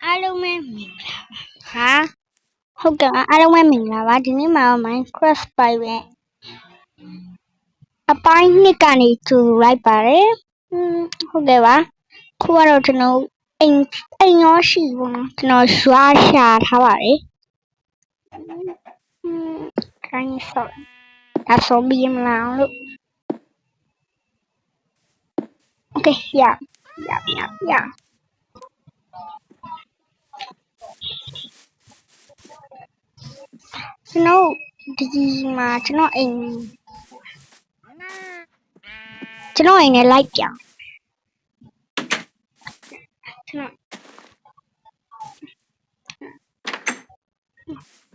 အားလုံးပဲမင်္ဂလာပါဟုတ်ကဲ့အားလုံးပဲမင်္ဂလာပါဒီနေ့မှာ Minecraft ပိုင်ပဲအပိုင်းနှစ်ကနေကြိုလိုက်ပါတယ်ဟုတ်ကဲ့ပါခုကတော့ကျွန်တော်အိမ်ရောရှိဘူးနော်ကျွန်တော်ရွာရှာထားပါတယ်ခိုင်းဆော့ဒါဆိုပြီးမလားလို့ Okay, yeah. ကျွန်တော်ဒီမှာကျွန်တော်အိမ်နဲ့လိုက်ပြောင်းကျွန်တော်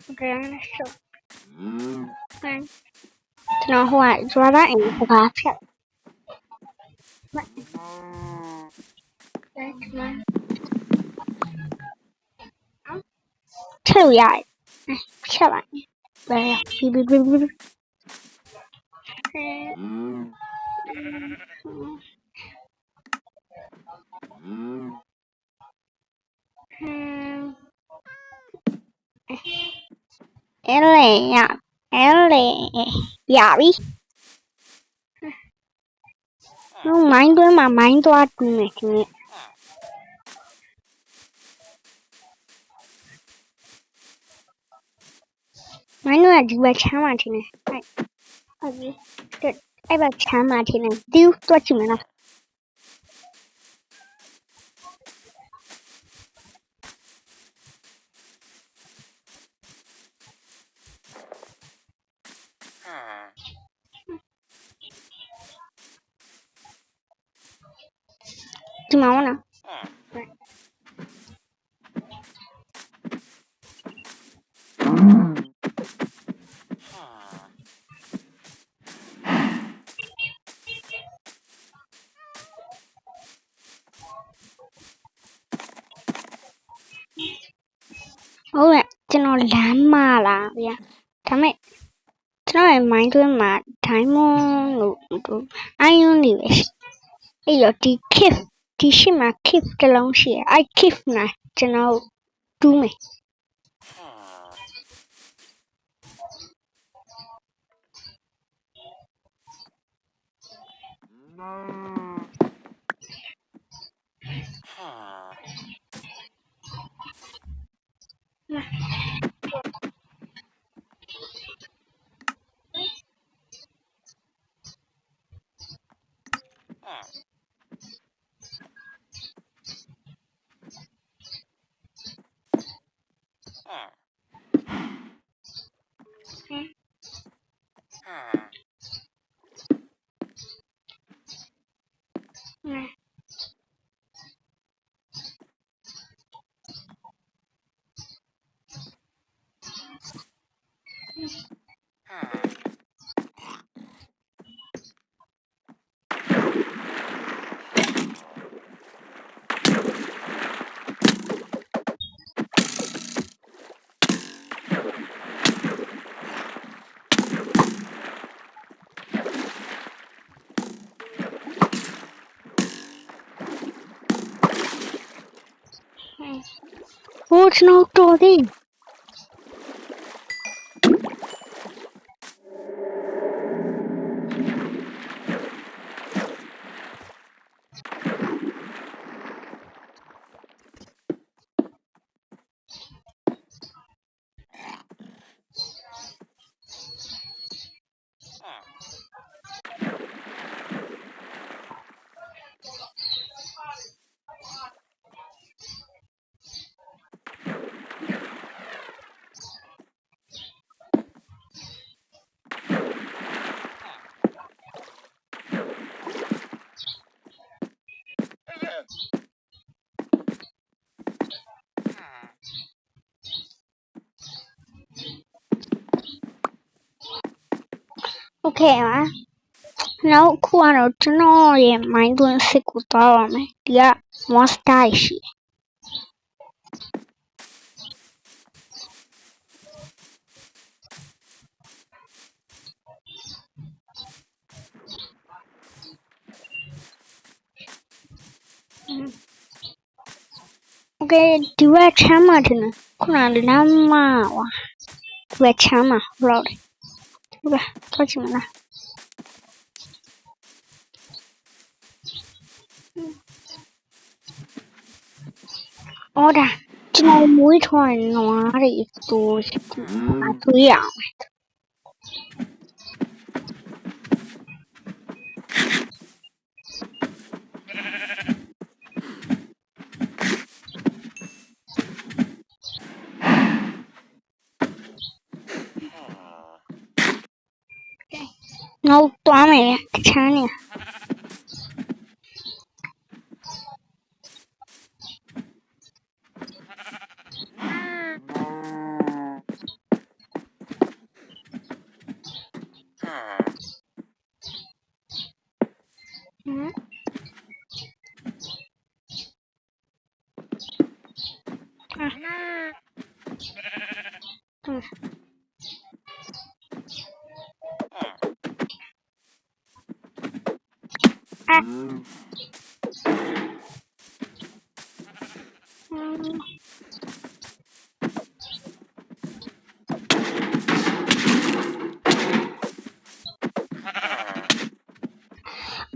ကျွန်တော်ဟိုကရွာသားအိမ်စကားဖြတ်ထည့်လို့ရတယ်ဖြတ်လိုက်ဘယ်ရောက်အဲ့လေရပြီမိုင်းတွင်းမှာမိုင်းသွားတူးမယ်ခင်ဗျမိုင်းတို့ကဒီဘက်ချမ်းမှာထင်တယ်အဲ့ဘက်ချမ်းမှာထင်တယ်ဒီတော့ကြည့်မယ်နော်ဒီမှာနော်ဟုတ်ကဲ့ကျွန်တော်လမ်းမလာဗျာဒါမဲ့ကျွန်တော်ရဲ့မိုင်းတွင်းမှာ diamond လို့iron တွေပဲရှိအဲ့တော့ဒီ cave ဒီရှိမှာ cave တစ်လုံးရှိတယ်အဲ့ cave မှာကျွန်တော်တူးမယ်ဟိုကျွန်တော်တော်သေးโอเคပါနောက်ခုကတော့ကျွန်တော်ရဲ့မိုင်းတွင်းစစ်ကိုသွားရမယ်ဒီက monster ရှိတယ်โอ OK ဒီဘက်ချမ်းမှာတင်ခုနလမ်းမဝါဒီဘက်ချမ်းမှာဟုတ်တယ်ဒီဘက်ထွက်ချင်မလားအော်ဒါကျွန်တော်မွေးထွန်းနွားတွေတူအသွေးအောင်နောက်သွားမယ်အချမ်းနေ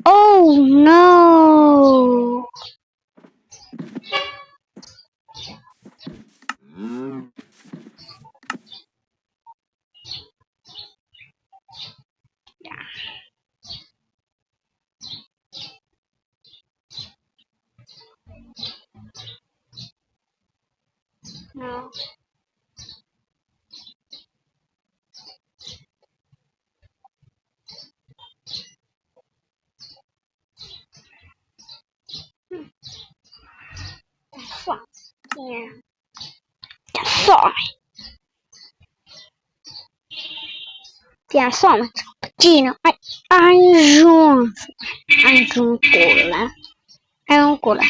Oh no! Yeah. No. That's fun. Yeah. That's fun. Yeah, fun. Gino, anh run cola. Anh cola.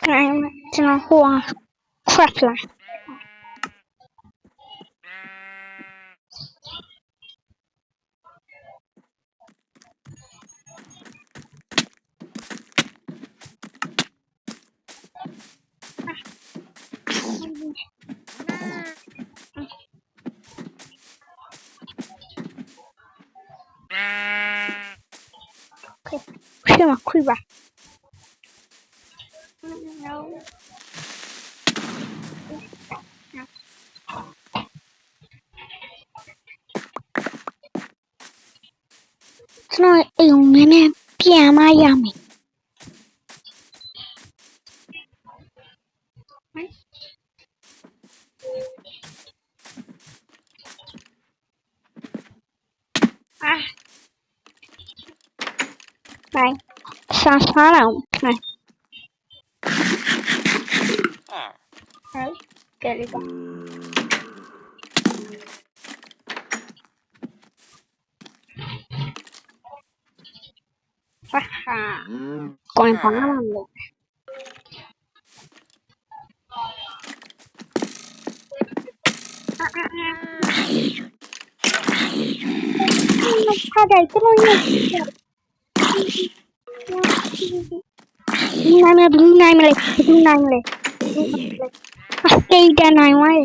Come on, I'm gonna hold crap line. Okay, my quiver. No. It's not a minute. Piama yummy. Này, sao xóa nào này. Đấy, kệ đi con. Con em bắn nó làm được. Nó đầy cái nó nhiều. Nine blue nine le blue nine le skeleton nine why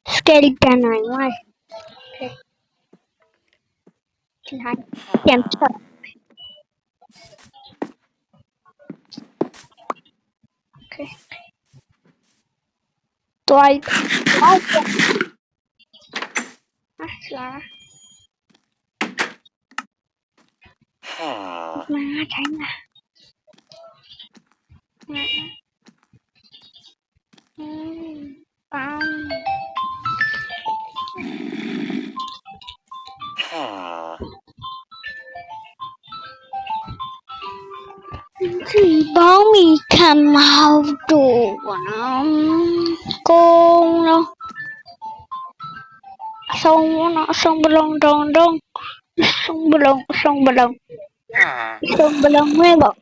skeleton nine why điểm sợ okay tôi má tránh nè thì bóng mì cầm màu đồ của nó cô nó sông bờ lông đông đông sông bờ lông sông bờ lông nghe bảo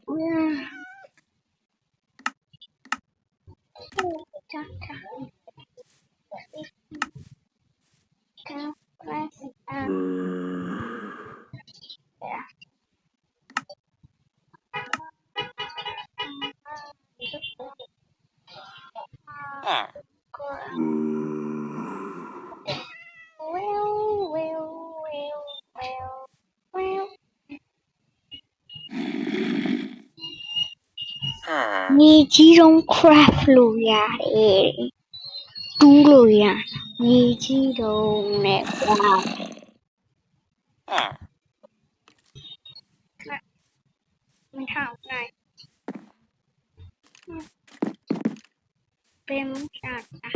你这种 craft 路呀嘟路呀你这种那哇ไม่เท่าไหร่เป็นจัดอ่ะ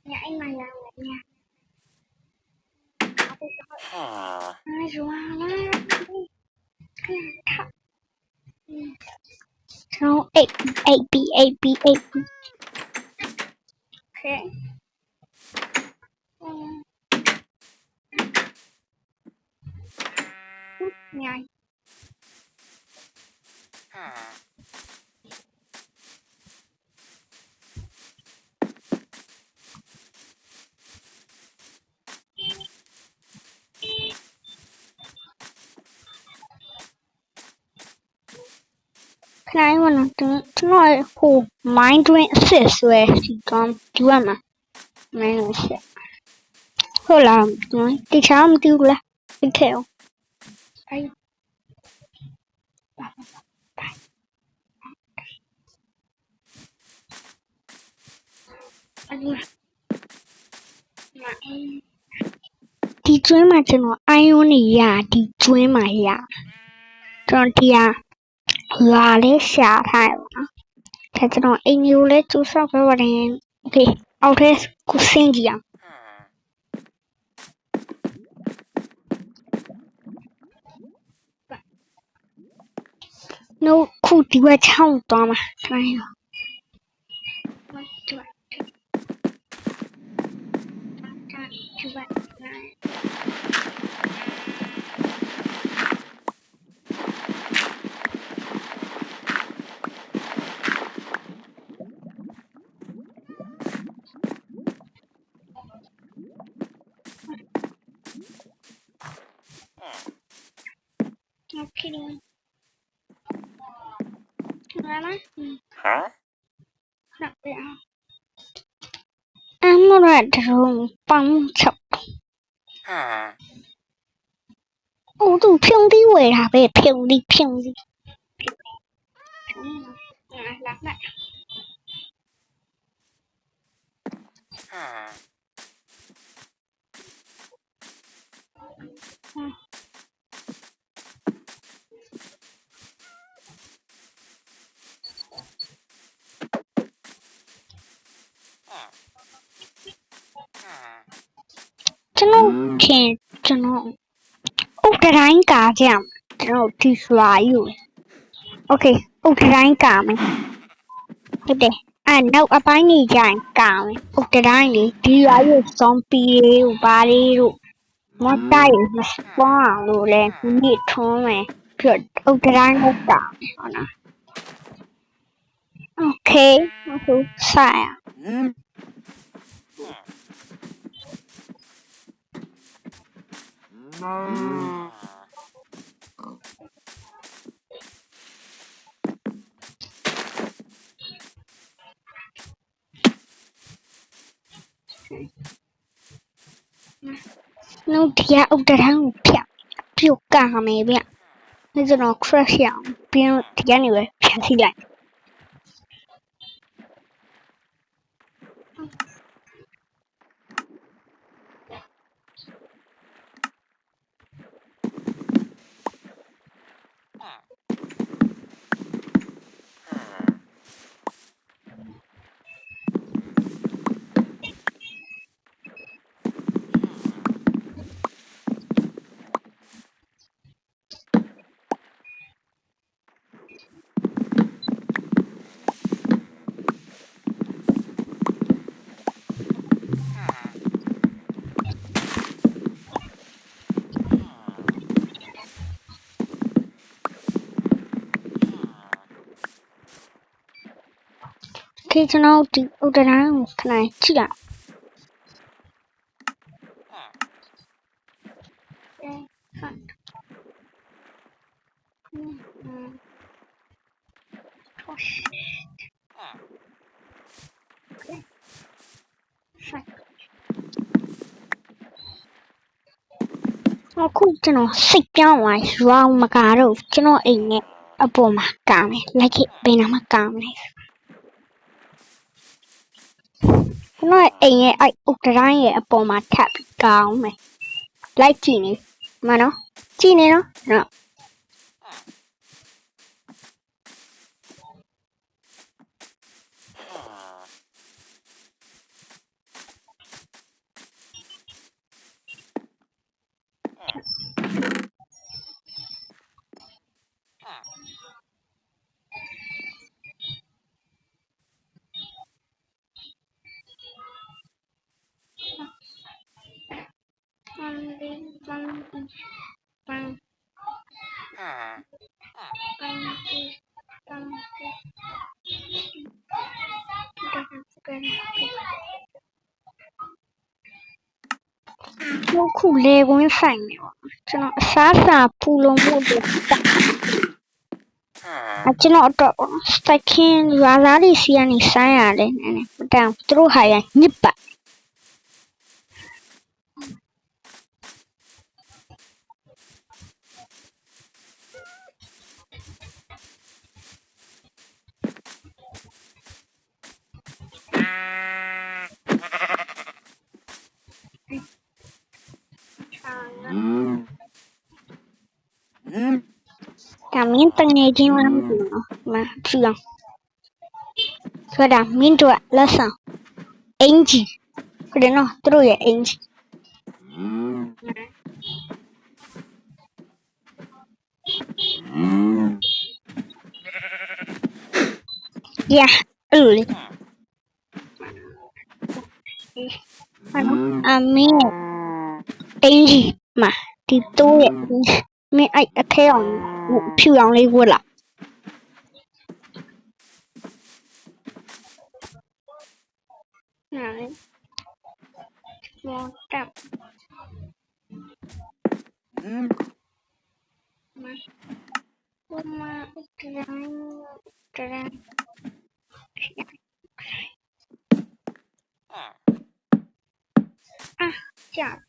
nhảy mà làm lại nha ai rồi so A B okay nhảy cái này mà nó nói hồ mind doing assist về thì con chú em mà này nó sẽ thôi làm nói đi sao mà tiêu là đi theo ai đi追嘛这种哎呦你呀đi追嘛呀这种的呀လာလဲရှာထားရပါနော်ဒါကျွန်တော်အိမ်မျိုးလဲကျူဆောက်ခဲ့ပါတယ်โอเคအောက်ထဲကိုဆင်းကြည့်အောင်နို့ခုဒီဘက်ချောင်းသွားမှာခိုင်းတော့Okay. Mana? Hah? Nak ya. Amo ra đường băng chập. Ô tụ phiêu đi về hả về phiêu đi. Lát lại. Cho nó úp cái đánh cả chèm cho nó đi xoáy rồi ok úp cái đánh cả mày thế để đâu ở bãi này dài cả mày úp cái đánh đi đi xoáy rồi zombie rồi ba đi rồi မတိုင်းမစပွားလို့လဲမိထုံးမယ်ပြီးတော့ဥဒတိုင်းလောက်တာဟုတ်လား Okay ဟုတ်ဆိုင် nó thì ông ta đang phèo phiêu cả mày vậy bây giờ nó crash out phiêu thì anyway phèo thì lại khi cho nó thì ông ta đang cái này chứ ạ nó cũng cho nó xịt ra ngoài round mà cả rồi cho nó ảnh nhẹ ở bộ mà cả này lại cái bên nào mà cả này nó ảnh nhẹ ai ục ra nhẹ ở bộ mà tháp cao này lại chỉ này mà nó chỉ này nó nó khu lê cũng phải cho nó xá xả pù lông một được à cho nó đó stacking giá đi xia này sai à đây này đang trú hay à nhịp bạc cảm miếng tăng nghề chi mà chưa cái đó miếng chuột là sao engine cái đó nó trú ya engine yeah à miếng engine mà thì tôi miếng ai theo phiêu lòng đi qua lại này một trăm mà trang à chả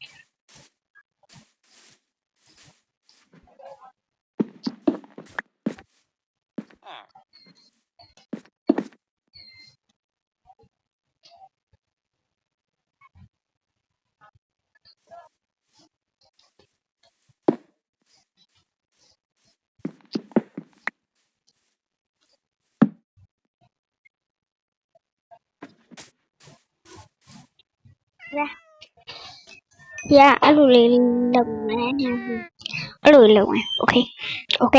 yeah ở lùi lồng này ở lùi lồng này ok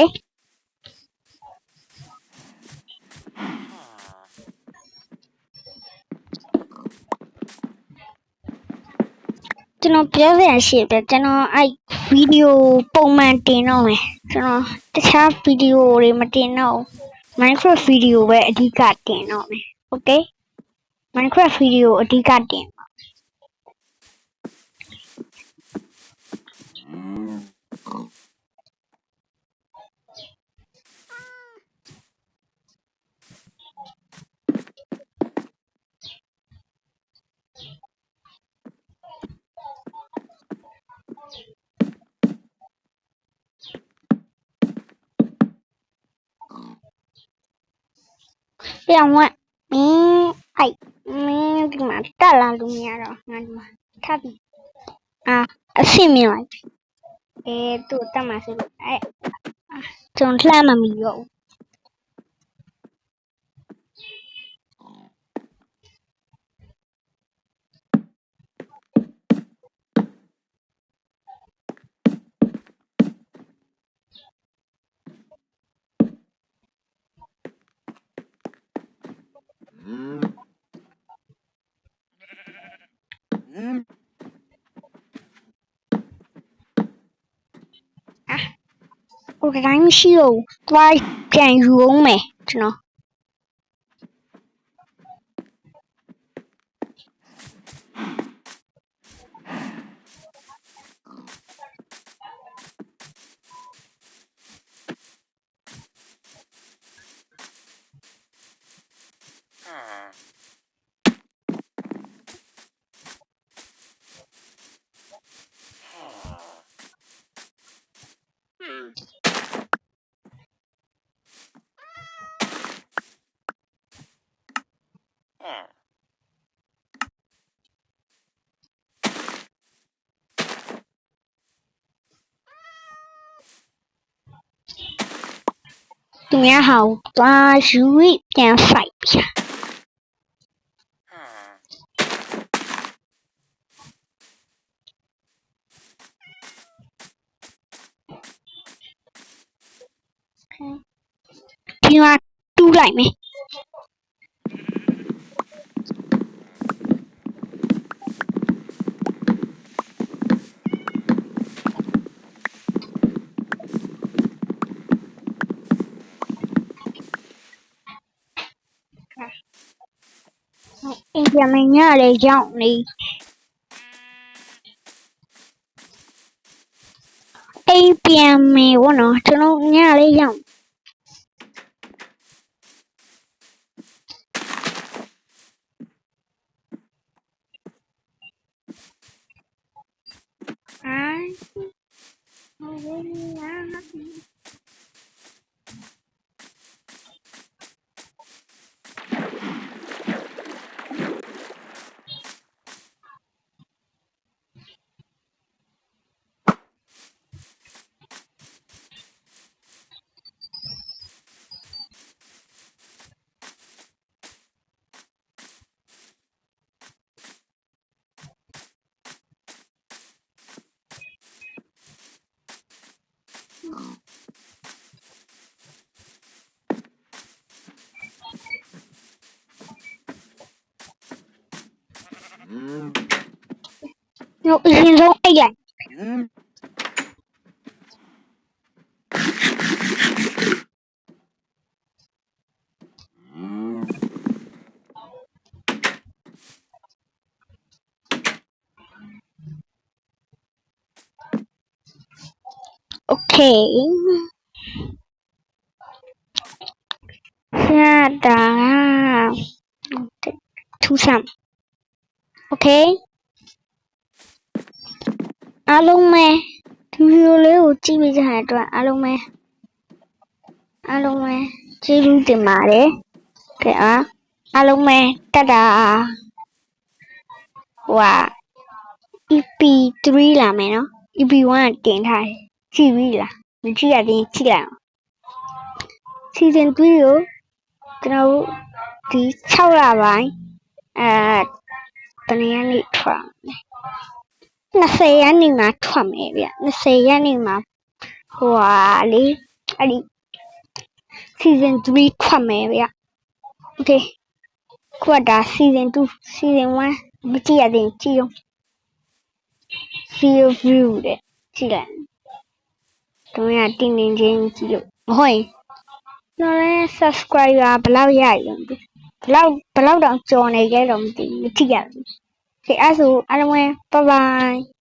ကျွန်တော်ပြောစရာရှိတယ်ကျွန်တော်အဲ့ဗီဒီယိုပုံမှန်တင်တော့မယ်ကျွန်တော်တခြားဗီဒီယိုတွေမတင်တော့ Minecraft ဗီဒီယိုပဲအဓိကတင်တော့မယ် Okay Minecraft ဗီဒီယိုအဓိကတင်ပြောင်းဝမင်းအဲ့မင်းဒီမှာတက်လာလို့မရတော့ငါဒီမှာထပ်ပြီးအဆင့်မြင်လိုက်သူ့တက်မှာဆိုလို့အဲ့ကျွန်တော်လှမ်းမမီတော့ဟိုတိုင်းမရှိတော့သွားပြန်ယူအောင်မယ်ကျွန်တော်သူများဟောင်းသွားယူပြီးပြန်ဖိုက်ပြဒီမှာတူးလိုက်မယ်အိမ်ပြန်မညလည်းရောက်နေအိမ်ပြန်မယ်ဘောနော်ကျွန်တော်ညလည်းရောက်我已经从哎呀，OK，下达出上 OK，အားလုံးပဲဒီဗီဒီယိုလေးကိုကြည့်ပေးကြတဲ့အတွက်အားလုံးပဲကျေးဇူးတင်ပါတယ်။ကဲအားလုံးပဲတတ်တာဟိုက EP3 လာမယ်နော် EP1 တင်ထားတယ်ကြည့်ပြီလားမကြည့်ရသေးကြည့်လိုက်အောင် Season 3ကိုကျွန်တော်တို့ဒီ6လပိုင်းတနင်္ဂနွေထွက်20ရက်နေ့မှာထွက်မယ်ဗျ20ရက်နေ့မှာဟိုဟာလေအဲ့ဒီ Season 3ထွက်မယ်ဗျ Okay ခုကဒါ Season 2 Season 1မကြည့်ရသေးကြည့်အောင် zero view တဲ့ကြည့်လိုက်တို့ရတင်းနေချင်းကြည့်လို့မဟုတ်ရင်တော့လဲ subscriber ဘယ်လောက်ရရလဲဘယ်လောက်တော့ကြော်နေကြတော့မသိဘူးကြည့်ရဘူးကဲအဲ့ဆိုအားလုံးပဲ bye bye